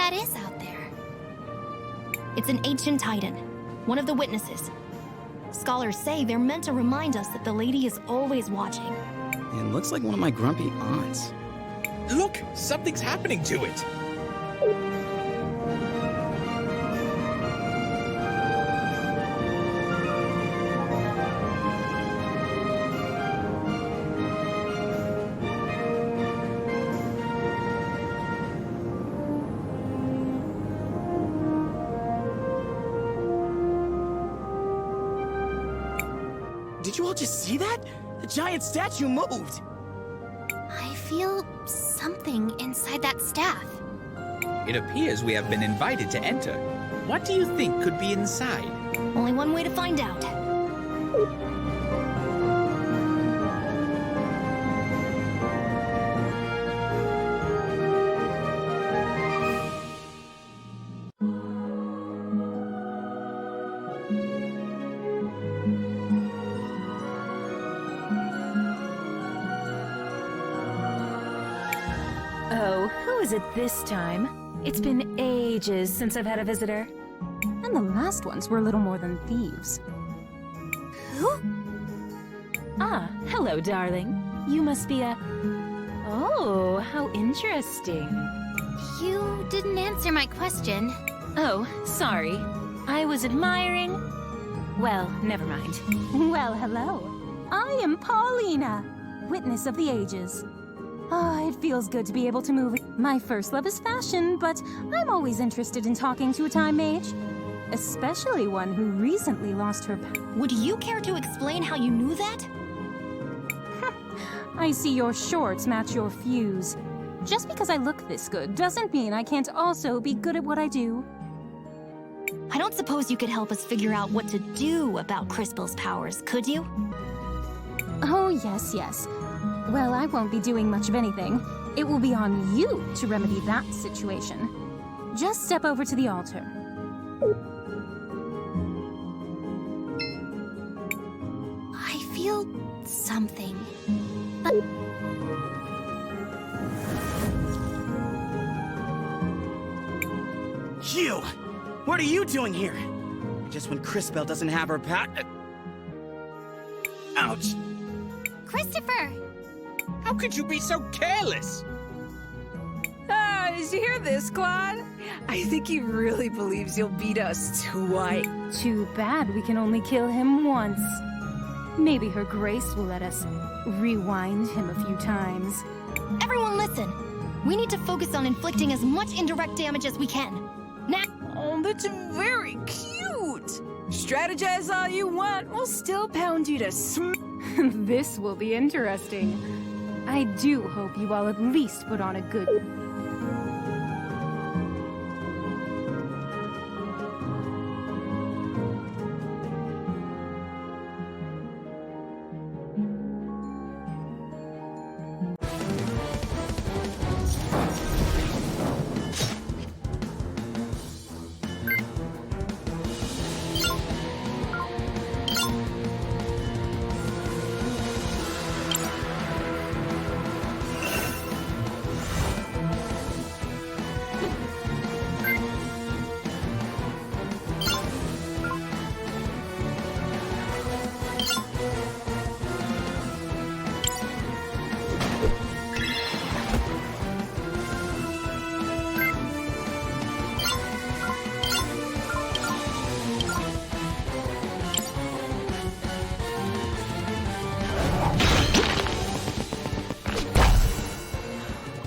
that is out there? It's an ancient titan, one of the witnesses. Scholars say they're meant to remind us that the lady is always watching. It looks like one of my grumpy aunts. Look, something's happening to it. Did you all just see that? The giant statue moved! I feel something inside that staff. It appears we have been invited to enter. What do you think could be inside? Only one way to find out. Oh, who is it this time? It's been ages since I've had a visitor. And the last ones were little more than thieves. Who? Ah, hello, darling. You must be a... Oh, how interesting. You didn't answer my question. Oh, sorry. I was admiring... Well, never mind. Well, hello. I am Paulina, witness of the ages. Ah, it feels good to be able to move. My first love is fashion, but I'm always interested in talking to a time mage. Especially one who recently lost her Would you care to explain how you knew that? I see your shorts match your fuse. Just because I look this good doesn't mean I can't also be good at what I do. I don't suppose you could help us figure out what to do about Crispel's powers, could you? Oh, yes, yes. Well, I won't be doing much of anything. It will be on you to remedy that situation. Just step over to the altar. I feel something. But You! What are you doing here? Just when Crispel doesn't have her Ouch! Christopher! How could you be so careless? Ah, did you hear this, Claude? I think he really believes you'll beat us twice. Too bad we can only kill him once. Maybe her grace will let us rewind him a few times. Everyone listen! We need to focus on inflicting as much indirect damage as we can. Now! Oh, that's very cute! Strategize all you want, we'll still pound you to This will be interesting. I do hope you all at least put on a good...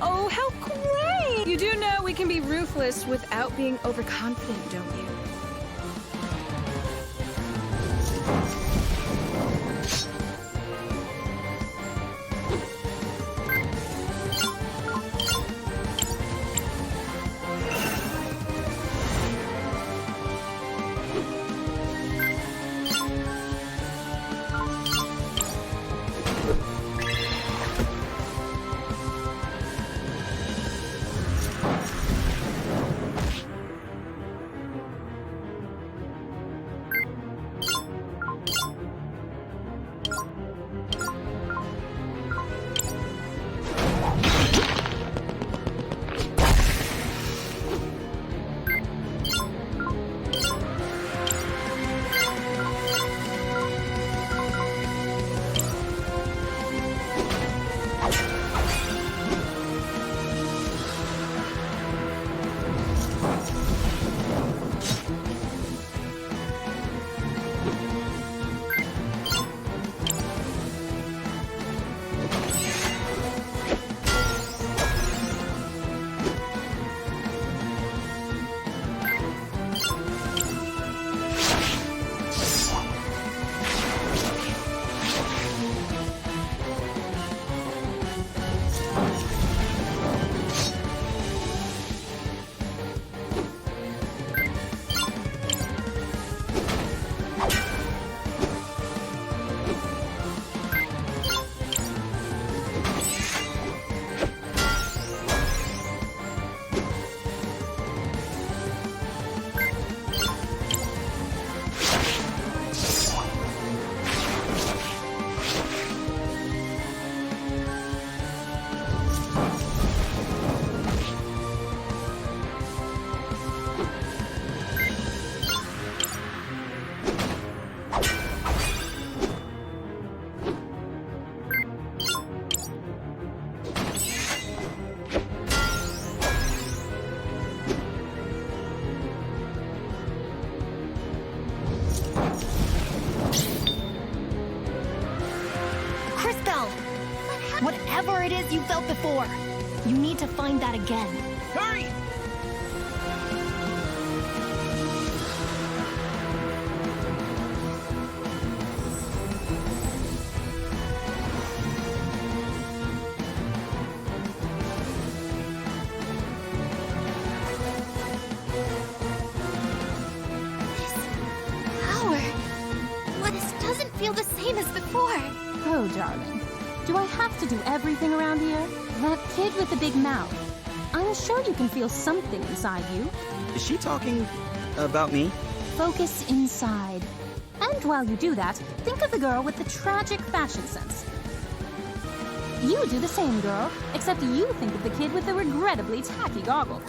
Oh, how great! You do know we can be ruthless without being overconfident, don't you? Whatever it is you felt before, you need to find that again. Hurry! Power. What this doesn't feel the same as before. Oh, darling. Do I have to do everything around here? That kid with the big mouth. I'm sure you can feel something inside you. Is she talking about me? Focus inside. And while you do that, think of the girl with the tragic fashion sense. You do the same, girl, except you think of the kid with the regrettably tacky goggles.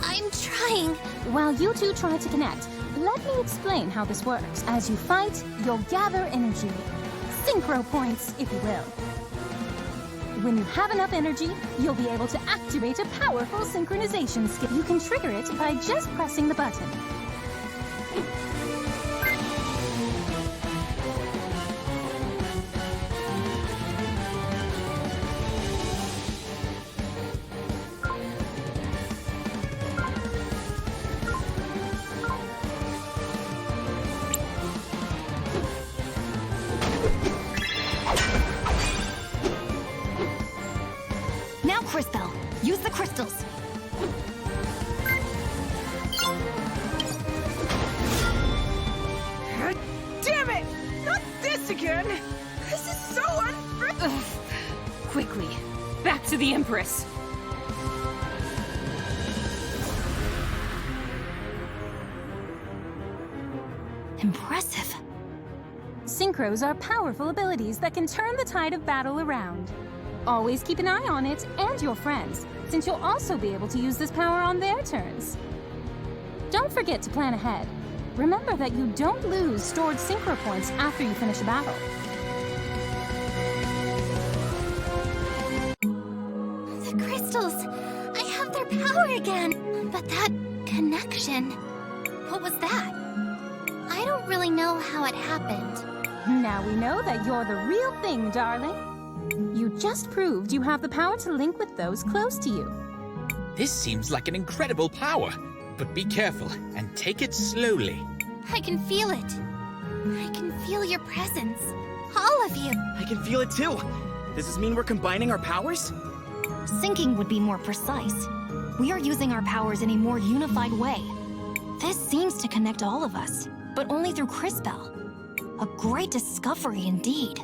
I'm trying. While you two try to connect, let me explain how this works. As you fight, you'll gather energy. Synchro points, if you will. When you have enough energy, you'll be able to activate a powerful synchronization skill. You can trigger it by just pressing the button. Now, Crisbell, use the crystals. Damn it! Not this again! This is so unfair! Quickly, back to the Empress. Impressive. Synchros are powerful abilities that can turn the tide of battle around. Always keep an eye on it and your friends, since you'll also be able to use this power on their turns. Don't forget to plan ahead. Remember that you don't lose stored synchro points after you finish a battle. The crystals. I have their power again. But that connection. What was that? I don't really know how it happened. Now we know that you're the real thing, darling. You just proved you have the power to link with those close to you. This seems like an incredible power, but be careful and take it slowly. I can feel it. I can feel your presence. All of you. I can feel it too. Does this mean we're combining our powers? Syncing would be more precise. We are using our powers in a more unified way. This seems to connect all of us, but only through Crisbell. A great discovery indeed.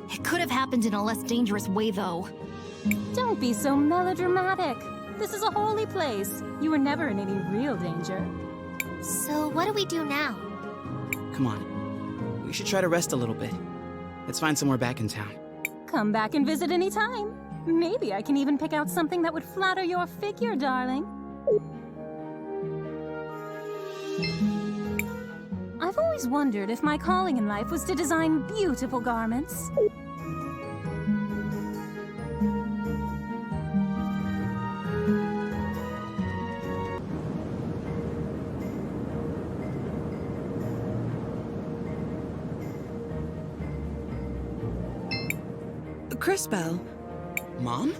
It could have happened in a less dangerous way, though. Don't be so melodramatic. This is a holy place. You were never in any real danger. So what do we do now? Come on. We should try to rest a little bit. Let's find somewhere back in town. Come back and visit any time. Maybe I can even pick out something that would flatter your figure, darling. I've always wondered if my calling in life was to design beautiful garments. Crisbell, Mom?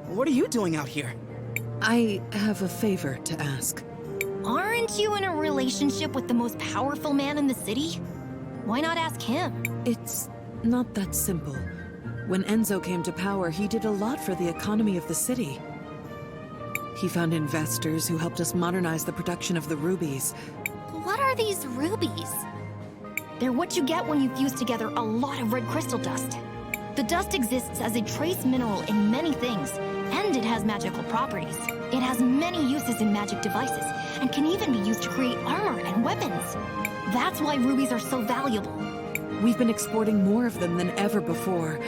What are you doing out here? I have a favor to ask. Aren't you in a relationship with the most powerful man in the city? Why not ask him? It's not that simple. When Enzo came to power, he did a lot for the economy of the city. He found investors who helped us modernize the production of the rubies. What are these rubies? They're what you get when you fuse together a lot of red crystal dust. The dust exists as a trace mineral in many things, and it has magical properties. It has many uses in magic devices, and can even be used to create armor and weapons. That's why rubies are so valuable. We've been exporting more of them than ever before.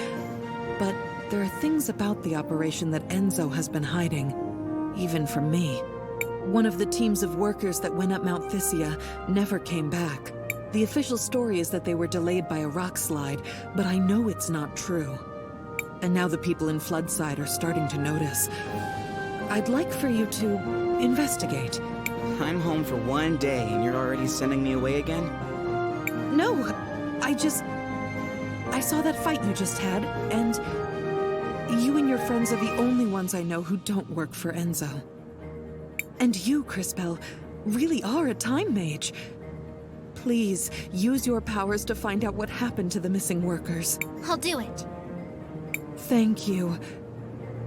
But there are things about the operation that Enzo has been hiding, even from me. One of the teams of workers that went up Mount Thysia never came back. The official story is that they were delayed by a rock slide, but I know it's not true. And now the people in Floodside are starting to notice. I'd like for you to investigate. I'm home for one day and you're already sending me away again? No, I saw that fight you just had, and you and your friends are the only ones I know who don't work for Enzo. And you, Cris Bell, really are a time mage. Please, use your powers to find out what happened to the missing workers. I'll do it. Thank you.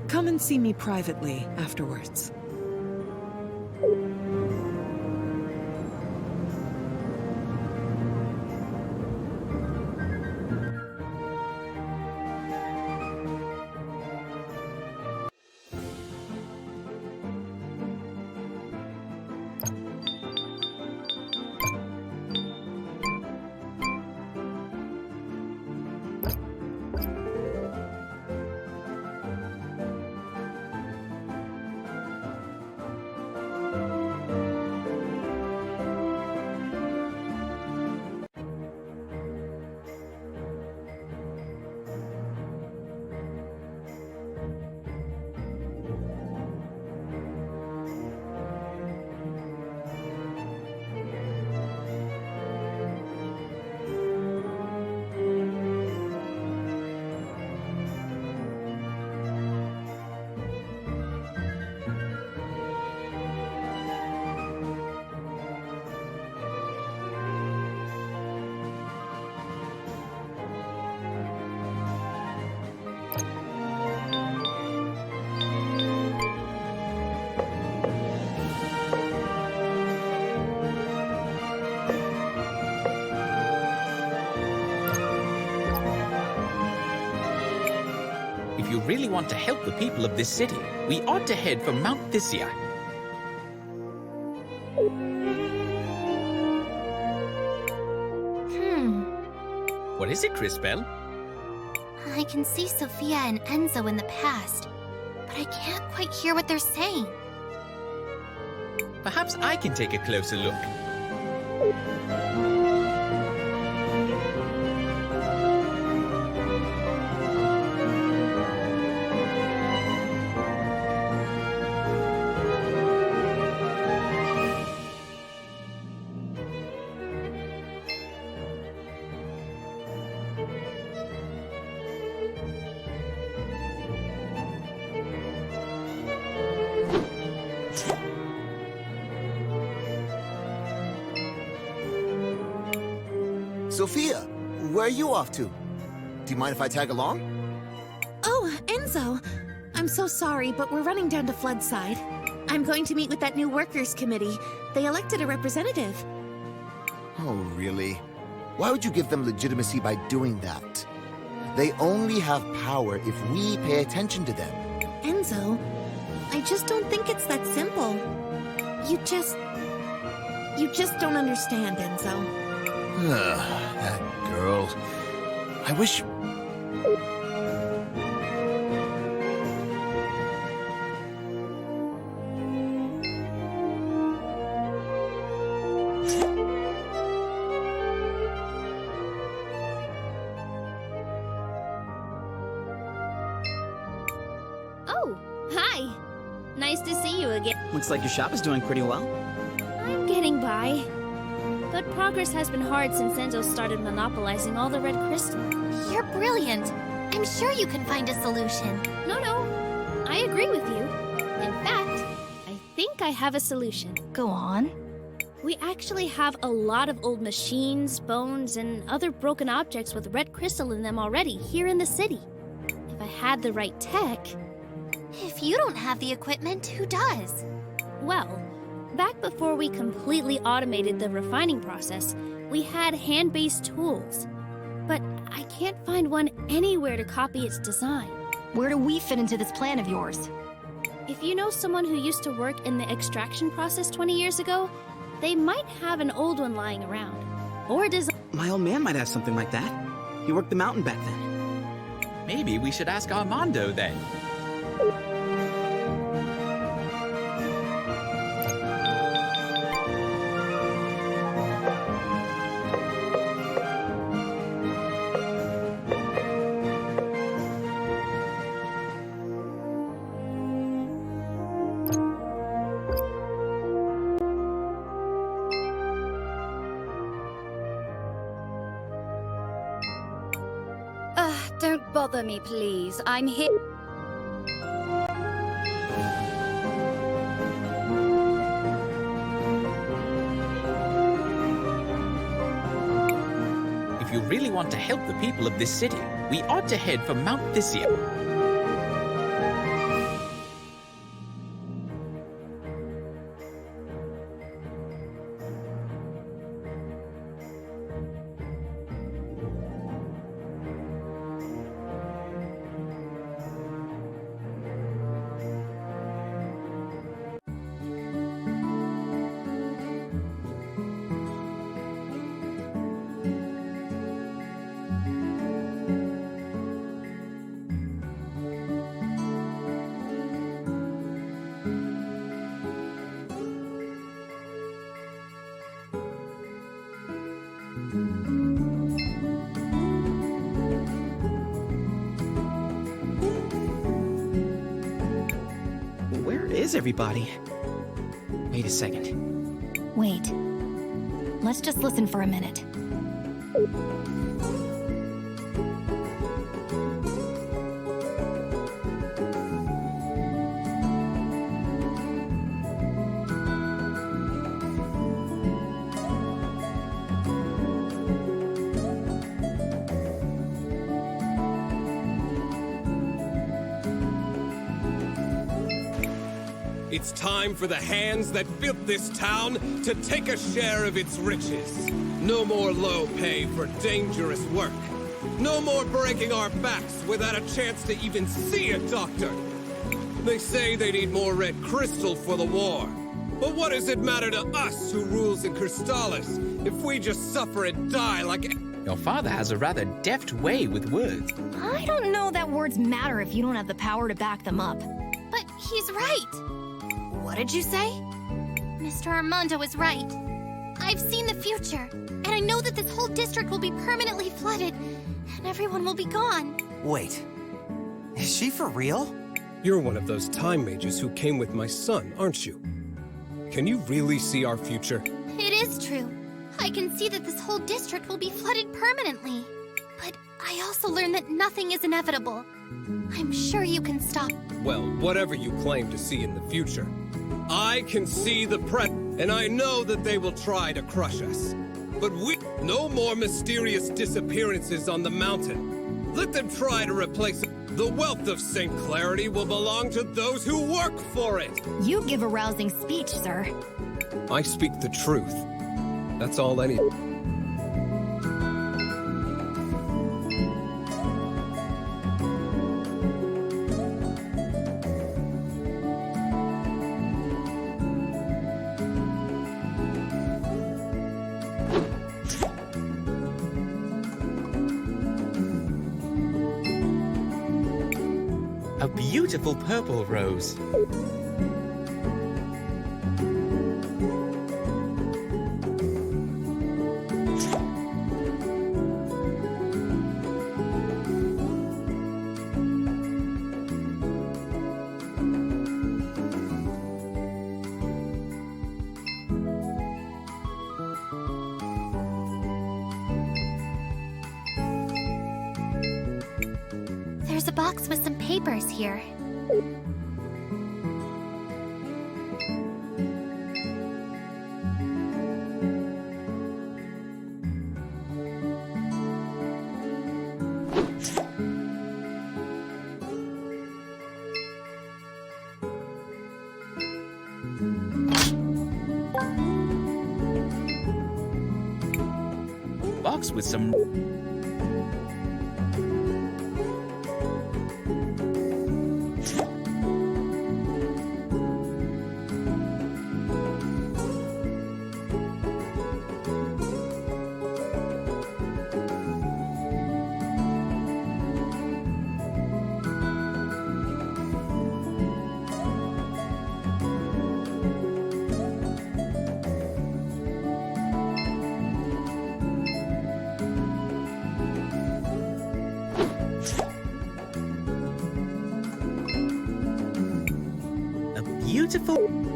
Come and see me privately afterwards. If you really want to help the people of this city, we ought to head for Mount Thysia. What is it, Cris Bell? I can see Sophia and Enzo in the past, but I can't quite hear what they're saying. Perhaps I can take a closer look. Sophia, where are you off to? Do you mind if I tag along? Oh, Enzo. I'm so sorry, but we're running down to Floodside. I'm going to meet with that new workers' committee. They elected a representative. Oh, really? Why would you give them legitimacy by doing that? They only have power if we pay attention to them. Enzo, I just don't think it's that simple. You just don't understand, Enzo. That girl. I wish... Oh, hi. Nice to see you again. Looks like your shop is doing pretty well. I'm getting by. But progress has been hard since Enzo started monopolizing all the red crystal. You're brilliant. I'm sure you can find a solution. No, I agree with you. In fact, I think I have a solution. Go on. We actually have a lot of old machines, bones, and other broken objects with red crystal in them already here in the city. If I had the right tech... If you don't have the equipment, who does? Well, back before we completely automated the refining process, we had hand-based tools. But I can't find one anywhere to copy its design. Where do we fit into this plan of yours? If you know someone who used to work in the extraction process 20 years ago, they might have an old one lying around. Or does... My old man might have something like that. He worked the mountain back then. Maybe we should ask Armando then. bother me, please. I'm here. If you really want to help the people of this city, we ought to head for Mount Thysia. Where is everybody? Wait a second. Wait. Let's just listen for a minute. It's time for the hands that built this town to take a share of its riches. No more low pay for dangerous work. No more breaking our backs without a chance to even see a doctor. They say they need more red crystal for the war. But what does it matter to us who rules in Crystallis if we just suffer and die like... Your father has a rather deft way with words. I don't know that words matter if you don't have the power to back them up. But he's right. What did you say? Mr. Armando is right. I've seen the future, and I know that this whole district will be permanently flooded, and everyone will be gone. Wait. Is she for real? You're one of those time mages who came with my son, aren't you? Can you really see our future? It is true. I can see that this whole district will be flooded permanently. But I also learned that nothing is inevitable. I'm sure you can stop. Well, whatever you claim to see in the future, I can see the present, and I know that they will try to crush us. But no more mysterious disappearances on the mountain. Let them try to replace it. The wealth of St. Clarity will belong to those who work for it. You give a rousing speech, sir. I speak the truth. That's all I need. A beautiful purple rose. There's a box with some papers here. Box with some... beautiful...